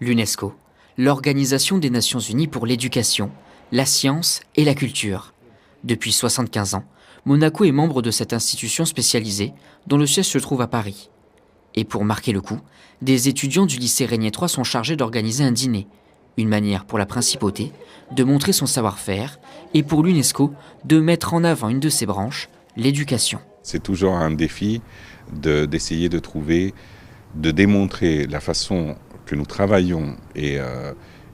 L'UNESCO, l'Organisation des Nations Unies pour l'éducation, la science et la culture. Depuis 75 ans, Monaco est membre de cette institution spécialisée dont le siège se trouve à Paris. Et pour marquer le coup, des étudiants du lycée Régnier 3 sont chargés d'organiser un dîner, une manière pour la principauté de montrer son savoir-faire et pour l'UNESCO de mettre en avant une de ses branches, l'éducation. C'est toujours un défi d'essayer de trouver, de démontrer la façon que nous travaillons et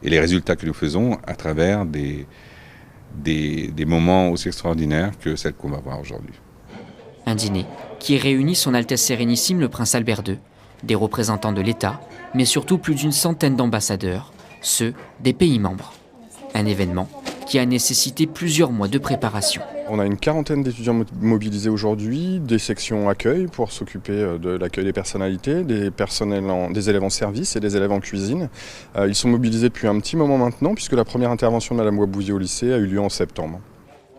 les résultats que nous faisons à travers des moments aussi extraordinaires que celles qu'on va voir aujourd'hui. Un dîner qui réunit son Altesse Sérénissime le Prince Albert II, des représentants de l'État, mais surtout plus d'une centaine d'ambassadeurs, ceux des pays membres. Un événement qui a nécessité plusieurs mois de préparation. On a une quarantaine d'étudiants mobilisés aujourd'hui, des sections accueil pour s'occuper de l'accueil des personnalités, des élèves en service et des élèves en cuisine. Ils sont mobilisés depuis un petit moment maintenant puisque la première intervention de Madame Wabouzi au lycée a eu lieu en septembre.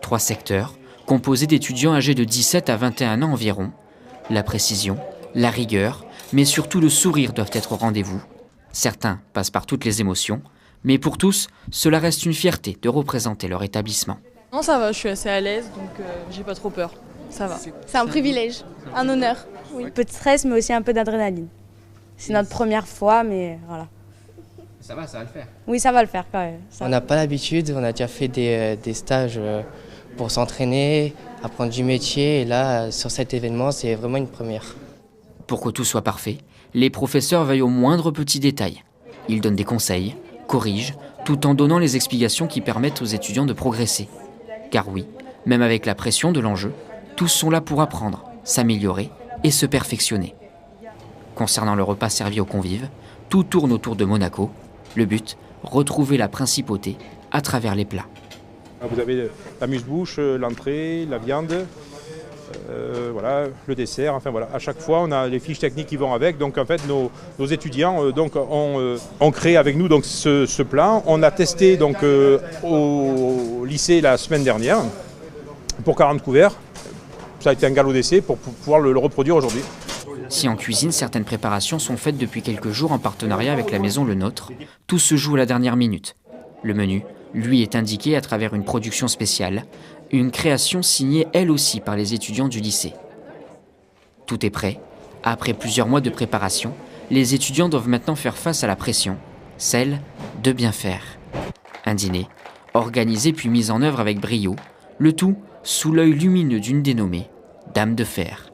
3 secteurs, composés d'étudiants âgés de 17 à 21 ans environ. La précision, la rigueur, mais surtout le sourire doivent être au rendez-vous. Certains passent par toutes les émotions, mais pour tous, cela reste une fierté de représenter leur établissement. Non, ça va, je suis assez à l'aise, donc j'ai pas trop peur. Ça va. C'est un privilège, un honneur. Oui. Un peu de stress, mais aussi un peu d'adrénaline. C'est notre première fois, mais voilà. Ça va le faire. Oui, ça va le faire quand même. On n'a pas l'habitude, on a déjà fait des stages pour s'entraîner, apprendre du métier, et là, sur cet événement, c'est vraiment une première. Pour que tout soit parfait, les professeurs veillent aux moindres petits détails. Ils donnent des conseils, corrigent, tout en donnant les explications qui permettent aux étudiants de progresser. Car oui, même avec la pression de l'enjeu, tous sont là pour apprendre, s'améliorer et se perfectionner. Concernant le repas servi aux convives, tout tourne autour de Monaco. Le but, retrouver la principauté à travers les plats. Vous avez l'amuse-bouche, l'entrée, la viande, voilà, le dessert. Enfin voilà, à chaque fois on a les fiches techniques qui vont avec. Donc en fait nos étudiants ont créé avec nous donc ce plat. On a testé donc au lycée la semaine dernière pour 40 couverts. Ça a été un galop d'essai pour pouvoir le reproduire aujourd'hui. Si en cuisine, certaines préparations sont faites depuis quelques jours en partenariat avec la maison Le Nôtre, tout se joue à la dernière minute. Le menu, lui, est indiqué à travers une production spéciale, une création signée elle aussi par les étudiants du lycée. Tout est prêt. Après plusieurs mois de préparation, les étudiants doivent maintenant faire face à la pression, celle de bien faire. Un dîner, organisé puis mis en œuvre avec brio, le tout sous l'œil lumineux d'une dénommée Dame de Fer.